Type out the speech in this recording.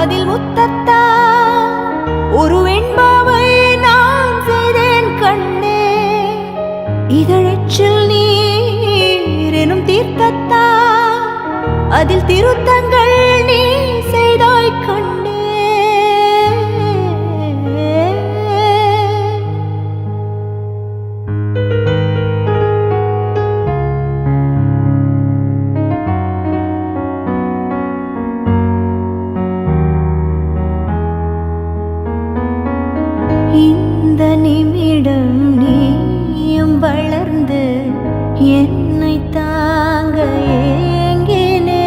அதில் முத்தத்தா ஒரு வெண்பாவை நான் செய்தேன் கண்ணே. இதழச்சில் நீர் எனும் தீர்த்தத்தா அதில் திருத்தங்கள் நீ செய்தாய் கண்ணே. இந்த நிமிடம் நீயும் வளர்ந்து என்னை தாங்க ஏங்கினே.